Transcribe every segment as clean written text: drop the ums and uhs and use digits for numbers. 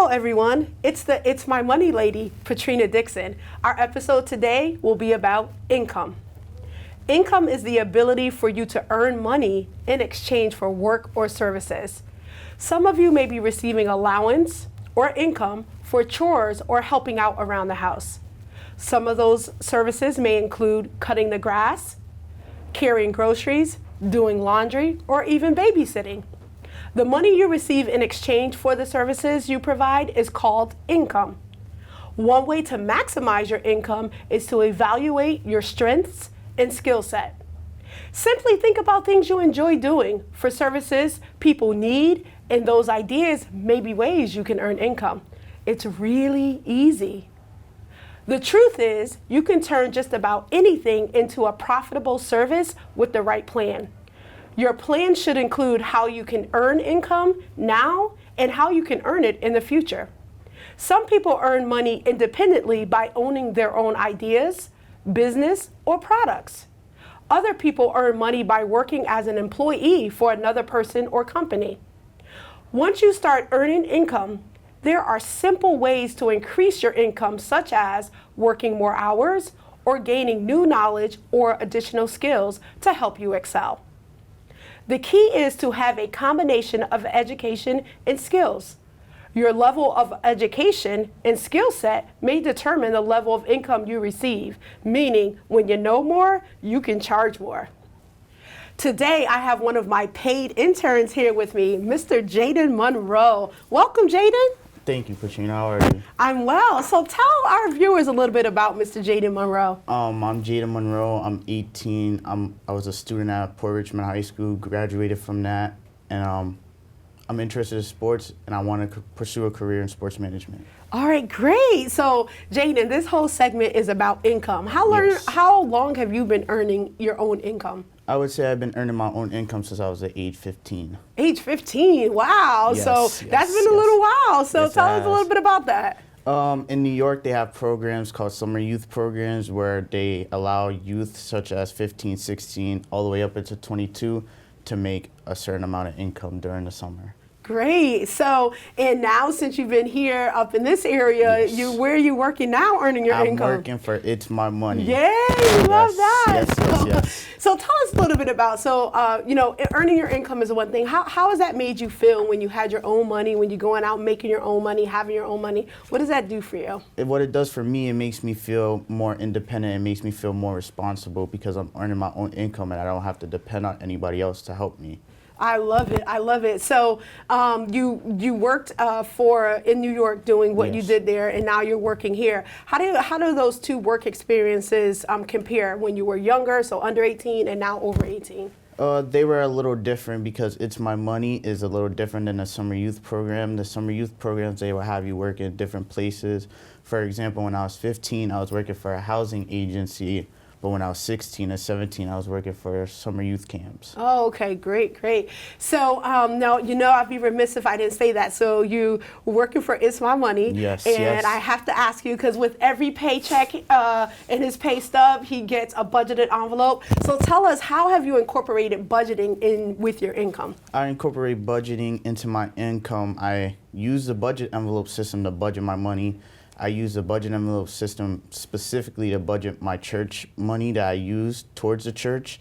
everyone. It's my money lady, Patrina Dixon. Our episode today will be about income. Income is the ability for you to earn money in exchange for work or services. Some of you may be receiving allowance or income for chores or helping out around the house. Some of those services may include cutting the grass, carrying groceries, doing laundry, or even babysitting. The money you receive in exchange for the services you provide is called income. One way to maximize your income is to evaluate your strengths and skill set. Simply think about things you enjoy doing for services people need, and those ideas may be ways you can earn income. It's really easy. The truth is, you can turn just about anything into a profitable service with the right plan. Your plan should include how you can earn income now and how you can earn it in the future. Some people earn money independently by owning their own ideas, business, or products. Other people earn money by working as an employee for another person or company. Once you start earning income, there are simple ways to increase your income, such as working more hours or gaining new knowledge or additional skills to help you excel. The key is to have a combination of education and skills. Your level of education and skill set may determine the level of income you receive, meaning when you know more, you can charge more. Today, I have one of my paid interns here with me, Mr. Jaden Monroe. Welcome, Jaden. Thank you, Patrina. How are you? I'm well. So tell our viewers a little bit about Mr. Jaden Monroe. I'm Jaden Monroe. I'm 18. I was a student at Port Richmond High School, graduated from that, and I'm interested in sports, and I want to pursue a career in sports management. All right, great. So, Jaden, this whole segment is about income. How long have you been earning your own income? I would say I've been earning my own income since I was at age 15. Age 15, wow. Yes, So that's been a little while. So Yes, tell us a little bit about that. In New York, they have programs called summer youth programs where they allow youth such as 15, 16, all the way up into 22 to make a certain amount of income during the summer. Great. So, and now since you've been here up in this area, Yes. where are you working now earning your income? I'm working for It's My Money. Yay, love that. Yes. So tell us a little bit about, earning your income is one thing. How has that made you feel when you had your own money, when you're going out making your own money, having your own money? What does that do for you? What it does for me, it makes me feel more independent. It makes me feel more responsible because I'm earning my own income and I don't have to depend on anybody else to help me. I love it. I love it. So you worked in New York doing what you Yes. did there, and now you're working here. How do those two work experiences compare when you were younger, so under 18, and now over 18? They were a little different because It's My Money is a little different than the summer youth program. The summer youth programs, they will have you work in different places. For example, when I was 15, I was working for a housing agency. But when I was 16 and 17, I was working for summer youth camps. Oh, okay, great. So now, I'd be remiss if I didn't say that. So you were working for It's My Money. Yes, And yes. I have to ask you, because with every paycheck in his pay stub, he gets a budgeted envelope. So tell us, how have you incorporated budgeting in with your income? I incorporate budgeting into my income. I use the budget envelope system to budget my money. I use the budget envelope system specifically to budget my church money that I use towards the church.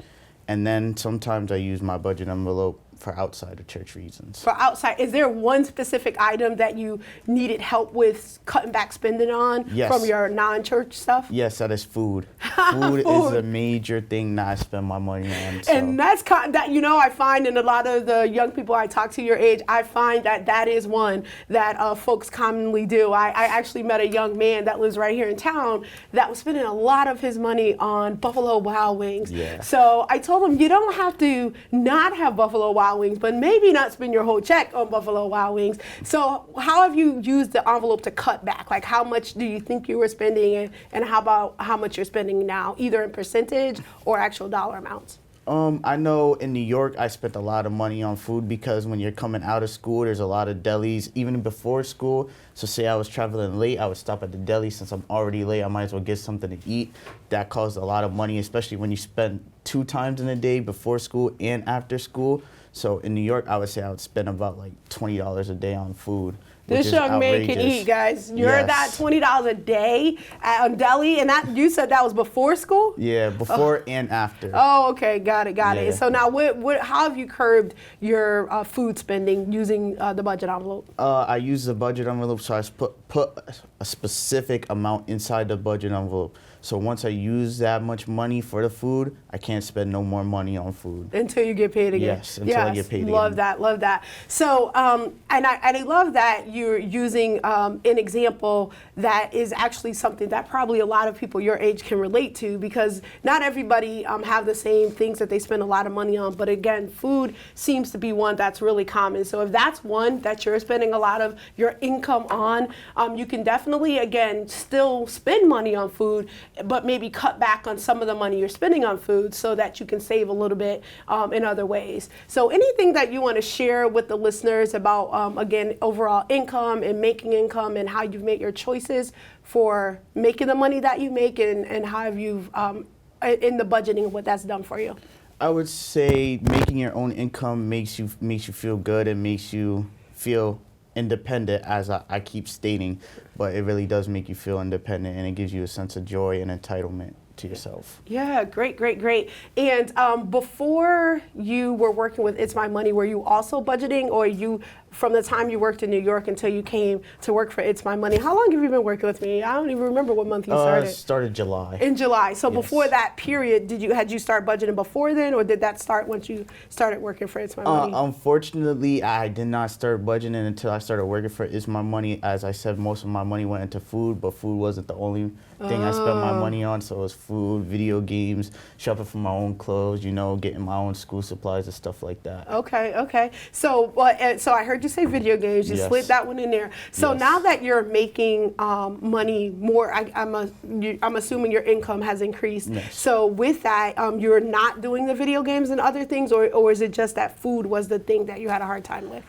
And then sometimes I use my budget envelope for outside of church reasons. For outside, is there one specific item that you needed help with cutting back spending on Yes. from your non-church stuff? Yes, that is food. Food is a major thing that I spend my money on. So. And that's I find in a lot of the young people I talk to your age, I find that is one that folks commonly do. I actually met a young man that lives right here in town that was spending a lot of his money on Buffalo Wild Wings. Yeah. So I told him, you don't have to not have Buffalo Wild Wings, but maybe not spend your whole check on Buffalo Wild Wings. So how have you used the envelope to cut back? Like, how much do you think you were spending, and how about how much you're spending now, either in percentage or actual dollar amounts? I know in New York, I spent a lot of money on food because when you're coming out of school, there's a lot of delis, even before school. So say I was traveling late, I would stop at the deli. Since I'm already late, I might as well get something to eat. That caused a lot of money, especially when you spend 2 times in a day, before school and after school. So in New York, I would say I would spend about like $20 a day on food. which This is young man can outrageous. eat, guys. You're Yes. that $20 a day at deli, and that you said that was before school? Yeah, before and after. Oh, okay, got it. Yeah. So now, how have you curbed your food spending using the budget envelope? I use the budget envelope, so I put a specific amount inside the budget envelope. So once I use that much money for the food, I can't spend no more money on food. Until you get paid again. Yes, until I get paid again. Love that. So, and I love that you're using an example that is actually something that probably a lot of people your age can relate to, because not everybody have the same things that they spend a lot of money on. But again, food seems to be one that's really common. So if that's one that you're spending a lot of your income on, you can definitely, again, still spend money on food, but maybe cut back on some of the money you're spending on food so that you can save a little bit in other ways. So anything that you want to share with the listeners about, again, overall income and making income and how you've made your choices for making the money that you make, and how have you, in the budgeting, what that's done for you? I would say making your own income makes you feel good and makes you feel independent, as I keep stating, but it really does make you feel independent, and it gives you a sense of joy and entitlement to yourself. Yeah, great. And before you were working with It's My Money, were you also budgeting, or you, from the time you worked in New York until you came to work for It's My Money, how long have you been working with me? I don't even remember what month you started. Started July. In July. So Yes. before that period, had you start budgeting before then, or did that start once you started working for It's My Money? Unfortunately, I did not start budgeting until I started working for It's My Money. As I said, most of my money went into food, but food wasn't the only thing I spent my money on. So it was food, video games, shopping for my own clothes, getting my own school supplies and stuff like that. Okay. So, so I heard you say video games. You Yes. slid that one in there. So Yes. now that you're making money more, I'm assuming your income has increased. Yes. So with that, you're not doing the video games and other things, or is it just that food was the thing that you had a hard time with?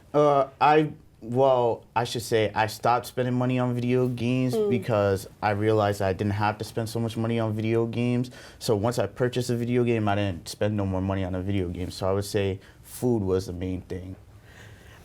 I should say I stopped spending money on video games because I realized I didn't have to spend so much money on video games. So once I purchased a video game, I didn't spend no more money on a video game. So I would say food was the main thing.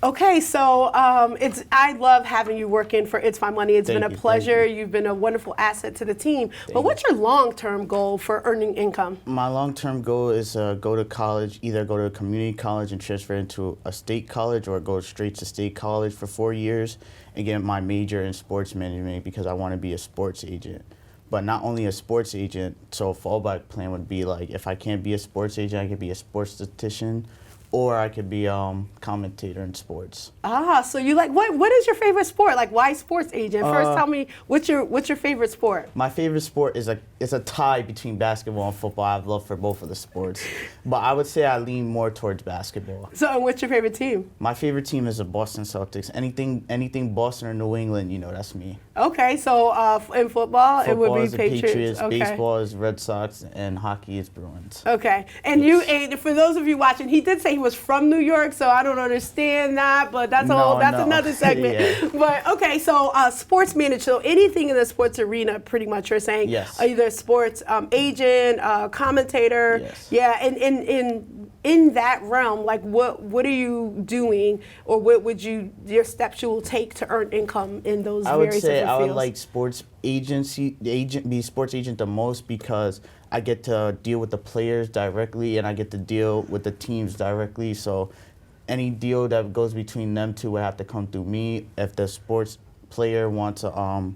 Okay, so I love having you working for It's My Money. It's been a pleasure. You've been a wonderful asset to the team. But what's your long-term goal for earning income? My long-term goal is to go to college, either go to a community college and transfer into a state college, or go straight to state college for 4 years and get my major in sports management, because I want to be a sports agent. But not only a sports agent, so a fallback plan would be like, if I can't be a sports agent, I could be a sports statistician, or I could be commentator in sports. So you like, what is your favorite sport? Like, why sports agent? First, tell me what's your favorite sport? My favorite sport is a tie between basketball and football. I have love for both of the sports, but I would say I lean more towards basketball. So, and what's your favorite team? My favorite team is the Boston Celtics. Anything Boston or New England, that's me. Okay, so in football it would be is the Patriots, Okay. baseball is Red Sox, and hockey is Bruins. Okay, and for those of you watching, he did say he was from New York, so I don't understand that, but that's another segment. Yeah. But okay, so sports manager, so anything in the sports arena, pretty much you're saying, Yes. Either sports agent, commentator, Yes. yeah, and in that realm, like what are you doing, or what would your steps you will take to earn income in those various different fields? I would like be sports agent the most, because I get to deal with the players directly, and I get to deal with the teams directly. So any deal that goes between them two would have to come through me. If the sports player wants a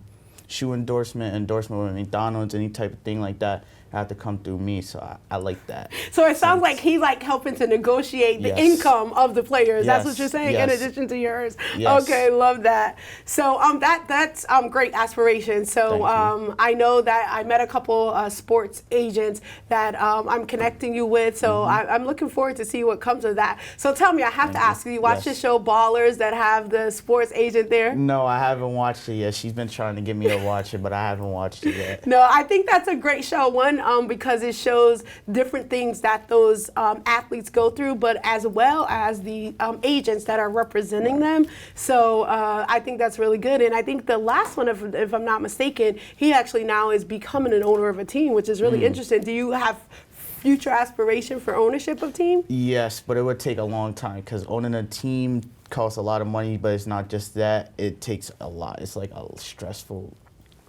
shoe endorsement with McDonald's, any type of thing like that, have to come through me. So I like that. So it sounds like he's like helping to negotiate the income of the players. That's what you're saying, in addition to yours. Yes. Okay, love that. So that's great aspiration. So I know that I met a couple sports agents that I'm connecting you with. So I'm looking forward to see what comes of that. So tell me, I have to ask you watch the show Ballers that have the sports agent there? No, I haven't watched it yet. She's been trying to get me to watch it, but I haven't watched it yet. No, I think that's a great show. One, because it shows different things that those athletes go through, but as well as the agents that are representing them. So I think that's really good. And I think the last one, if I'm not mistaken, he actually now is becoming an owner of a team, which is really interesting. Do you have future aspiration for ownership of team? Yes, but it would take a long time because owning a team costs a lot of money, but it's not just that. It takes a lot. It's like a stressful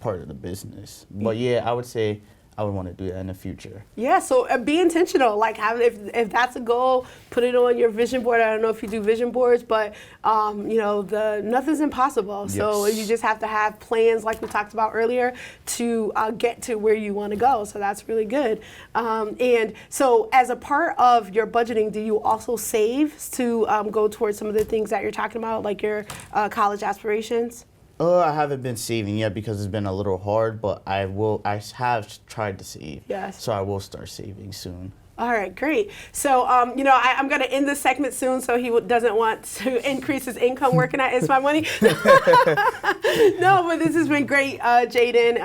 part of the business. But yeah, I would say I would want to do that in the future. Yeah, so be intentional. Like, if that's a goal, put it on your vision board. I don't know if you do vision boards, but nothing's impossible. So Yes. you just have to have plans, like we talked about earlier, to get to where you want to go. So that's really good. And so, as a part of your budgeting, do you also save to go towards some of the things that you're talking about, like your college aspirations? I haven't been saving yet because it's been a little hard, but I will. I have tried to save. Yes. So I will start saving soon. All right, great. So, I'm going to end this segment soon, so he doesn't want to increase his income working at It's My Money. No, but this has been great, Jaden.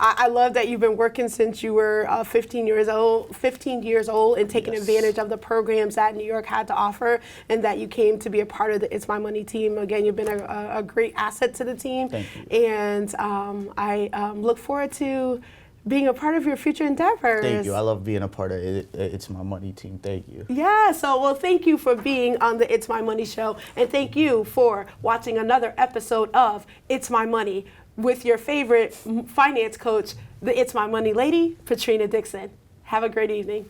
I love that you've been working since you were 15 years old, and taking advantage of the programs that New York had to offer, and that you came to be a part of the It's My Money team. Again, you've been a great asset to the team. Thank you. And I look forward to being a part of your future endeavors. Thank you. I love being a part of it. It's My Money team. Thank you. Yeah, thank you for being on the It's My Money show, and thank you for watching another episode of It's My Money with your favorite finance coach, the It's My Money lady, Patrina Dixon. Have a great evening.